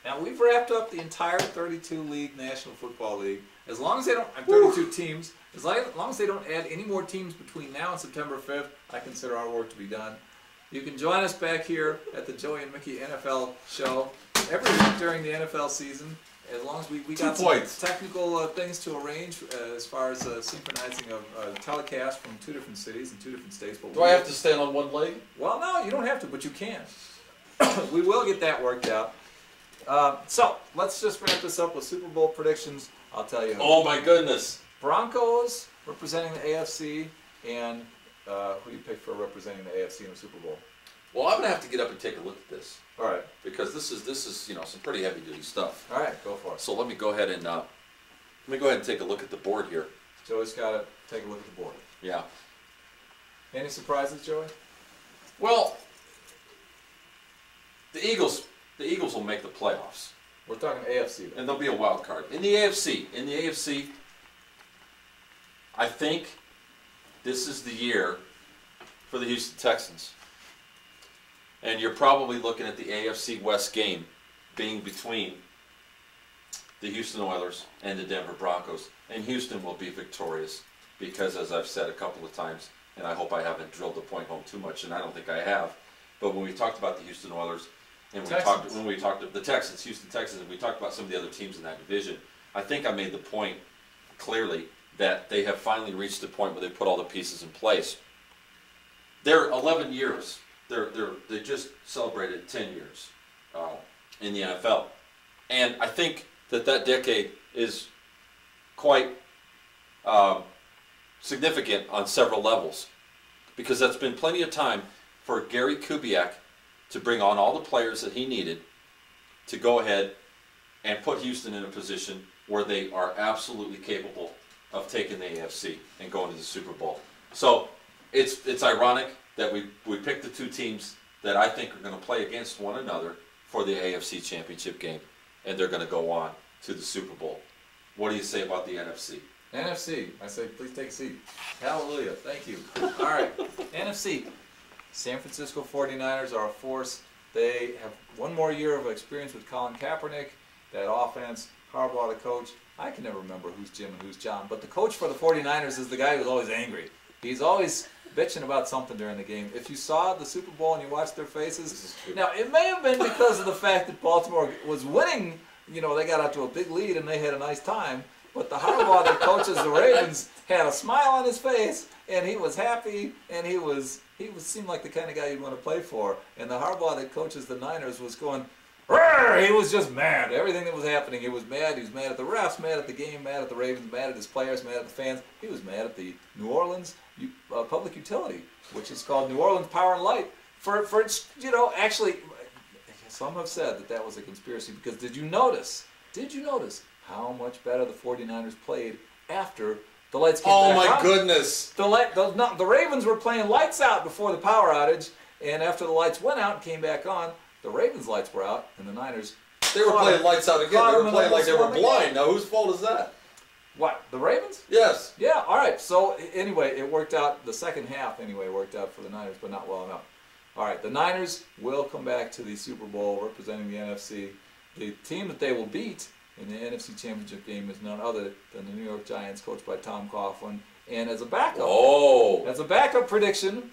Now we've wrapped up the entire 32 league National Football League. As long as they don't, 32 teams. As long as they don't add any more teams between now and September 5th, I consider our work to be done. You can join us back here at the Joey and Mickey NFL show every week during the NFL season. As long as we got some technical things to arrange as far as synchronizing of telecast from 2 different cities and 2 different states. But do I have to stand on one leg? Well, no, you don't have to, but you can. We will get that worked out. So let's just wrap this up with Super Bowl predictions. I'll tell you. Oh my goodness! Broncos representing the AFC, and who do you pick for representing the AFC in the Super Bowl? Well, I'm gonna have to get up and take a look at this. All right. Because this is some pretty heavy duty stuff. All right, go for it. So let me go ahead and take a look at the board here. Joey's got to take a look at the board. Yeah. Any surprises, Joey? Well, the Eagles will make the playoffs. We're talking AFC, though. And there'll be a wild card. In the AFC, I think this is the year for the Houston Texans. And you're probably looking at the AFC West game being between the Houston Oilers and the Denver Broncos. And Houston will be victorious because, as I've said a couple of times, and I hope I haven't drilled the point home too much, and I don't think I have, but when we talked about the Houston Oilers, and when we talked about the Texans, Houston Texans, and we talked about some of the other teams in that division, I think I made the point clearly that they have finally reached the point where they put all the pieces in place. They're 11 years. They just celebrated 10 years in the NFL, and I think that decade is quite significant on several levels, because that's been plenty of time for Gary Kubiak to bring on all the players that he needed to go ahead and put Houston in a position where they are absolutely capable of taking the AFC and going to the Super Bowl. So it's ironic that we picked the 2 teams that I think are going to play against one another for the AFC Championship game, and they're going to go on to the Super Bowl. What do you say about the NFC? NFC, I say please take a seat. Hallelujah, thank you. All right, NFC. San Francisco 49ers are a force. They have one more year of experience with Colin Kaepernick. That offense, Harbaugh the coach. I can never remember who's Jim and who's John, but the coach for the 49ers is the guy who's always angry. He's always bitching about something during the game. If you saw the Super Bowl and you watched their faces, now it may have been because of the fact that Baltimore was winning. You know, they got out to a big lead and they had a nice time. But the Harbaugh that coaches the Ravens had a smile on his face, and he was happy, and he seemed like the kind of guy you'd want to play for. And the Harbaugh that coaches the Niners was going, "Rrr!" He was just mad. Everything that was happening, he was mad. He was mad at the refs, mad at the game, mad at the Ravens, mad at his players, mad at the fans. He was mad at the New Orleans public utility, which is called New Orleans Power and Light. For actually, some have said that was a conspiracy, because did you notice how much better the 49ers played after the lights came back on? Oh my goodness! The Ravens were playing lights out before the power outage, and after the lights went out and came back on, the Ravens' lights were out, and the Niners... They were playing lights out again. They were playing like they were blind. Now, whose fault is that? What, the Ravens? Yes. Yeah, all right. So, anyway, it worked out, the second half, anyway, worked out for the Niners, but not well enough. All right, the Niners will come back to the Super Bowl representing the NFC. The team that they will beat in the NFC Championship game is none other than the New York Giants, coached by Tom Coughlin. And as a backup prediction,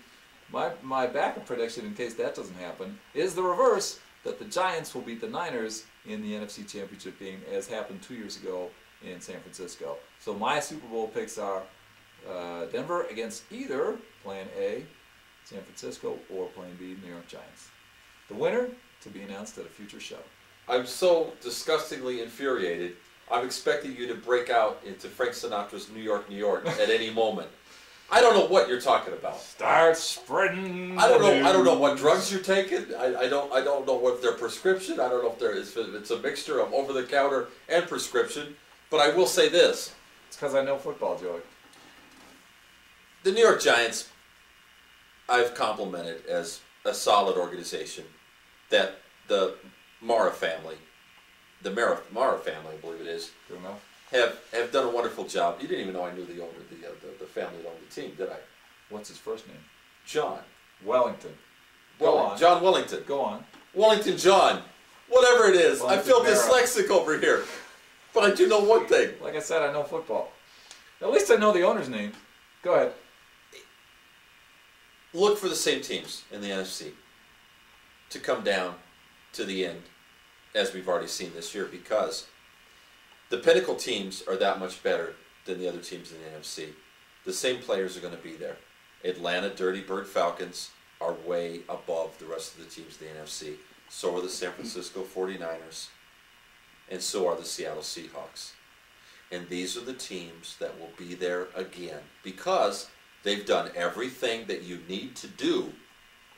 my backup prediction, in case that doesn't happen, is the reverse, that the Giants will beat the Niners in the NFC Championship game, as happened 2 years ago in San Francisco. So my Super Bowl picks are Denver against either Plan A, San Francisco, or Plan B, New York Giants. The winner to be announced at a future show. I'm so disgustingly infuriated. I'm expecting you to break out into Frank Sinatra's New York, New York at any moment. I don't know what you're talking about. Start spreading. I don't know what drugs you're taking. I don't know what their prescription. I don't know if it's a mixture of over the counter and prescription. But I will say this. It's because I know football, Joey. The New York Giants, I've complimented as a solid organization. That the Mara family, I believe it is, Good enough. have done a wonderful job. You didn't even know I knew the family that owned the team, did I? What's his first name? John. Wellington. Go on. John Wellington. Go on. Wellington John. Whatever it is, Well, I feel Vera. dyslexic over here. But I do know one thing. Like I said, I know football. At least I know the owner's name. Go ahead. Look for the same teams in the NFC to come down to the end, as we've already seen this year, because the pinnacle teams are that much better than the other teams in the NFC. The same players are going to be there. Atlanta Dirty Bird Falcons are way above the rest of the teams in the NFC. So are the San Francisco 49ers, and so are the Seattle Seahawks. And these are the teams that will be there again because they've done everything that you need to do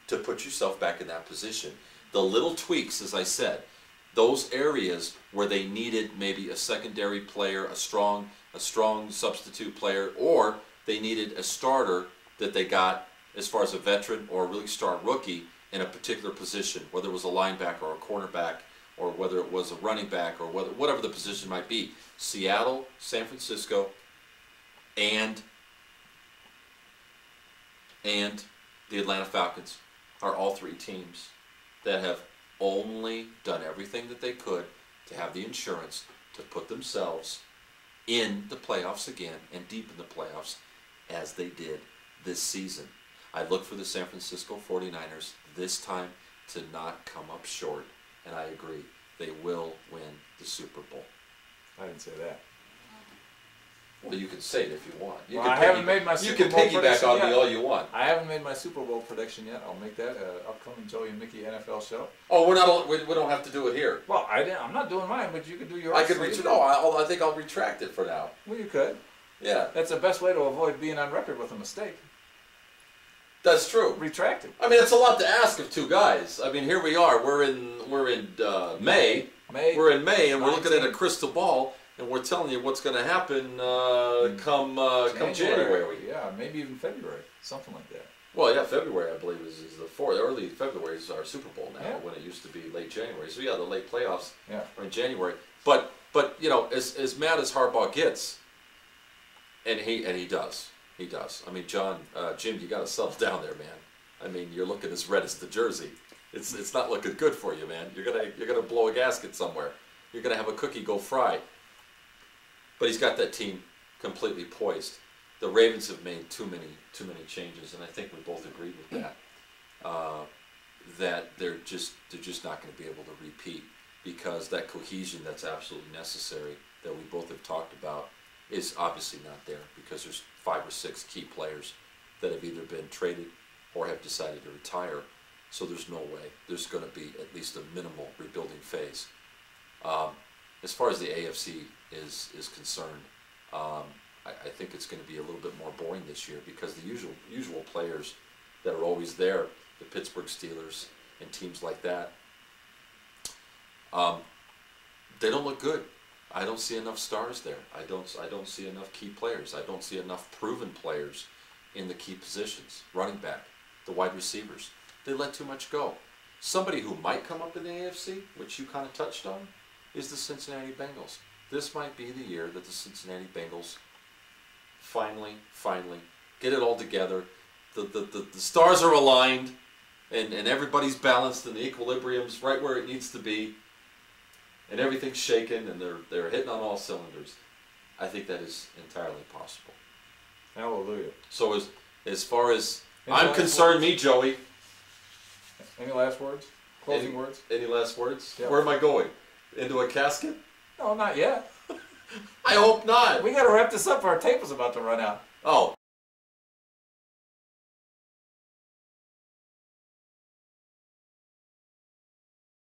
to put yourself back in that position. The little tweaks, as I said, those areas where they needed maybe a secondary player, a strong substitute player, or they needed a starter that they got as far as a veteran or a really star rookie in a particular position, whether it was a linebacker or a cornerback, or whether it was a running back, or whatever the position might be. Seattle, San Francisco, and the Atlanta Falcons are all three teams that have only done everything that they could to have the insurance to put themselves in the playoffs again and deep in the playoffs as they did this season. I look for the San Francisco 49ers this time to not come up short, and I agree. They will win the Super Bowl. I didn't say that. Well, you can say it if you want. You Well, can I haven't made my you Super can Bowl piggyback prediction on yet. me all you want. I haven't made my Super Bowl prediction yet. I'll make that upcoming Joey and Mickey NFL show. Oh, we don't have to do it here. Well, I'm not doing mine, but you could do yours. I could I think I'll retract it for now. Well, you could. Yeah, That's the best way to avoid being on record with a mistake. that's true. Retract it. I mean, it's a lot to ask of two guys. I mean, here we are. We're in May. We're in May, and we're looking at a 19th. crystal ball, and we're telling you what's going to happen come January. Yeah, maybe even February. Something like that. Well, yeah, February I believe is the 4th. Early February is our Super Bowl now, Yeah. when it used to be late January. So yeah, the late playoffs Yeah. are in January. But you know, as mad as Harbaugh gets, and he does. I mean, Jim, you got to settle down there, man. I mean, you're looking as red as the jersey. It's not looking good for you, man. You're gonna blow a gasket somewhere. You're gonna have a cookie go fry. But he's got that team completely poised. The Ravens have made too many changes, and I think we both agreed with that. That they're just not going to be able to repeat, because that cohesion that's absolutely necessary that we both have talked about is obviously not there, because there's 5 or 6 key players that have either been traded or have decided to retire. So there's no way. There's going to be at least a minimal rebuilding phase. As far as the AFC is concerned, I think it's going to be a little bit more boring this year, because the usual players that are always there, the Pittsburgh Steelers and teams like that, they don't look good. I don't see enough stars there. I don't see enough key players. I don't see enough proven players in the key positions. Running back, the wide receivers. They let too much go. Somebody who might come up in the AFC, which you kind of touched on, is the Cincinnati Bengals. This might be the year that the Cincinnati Bengals finally get it all together. The stars are aligned, and everybody's balanced, and the equilibrium's right where it needs to be, and everything's shaken, and they're hitting on all cylinders. I think that is entirely possible. Hallelujah. So as far as Any I'm last concerned, words? me, Joey. Any last words? Closing words? Any last words? Yeah. Where am I going? Into a casket? No, not yet. I hope not. We got to wrap this up. Our tape is about to run out. Oh,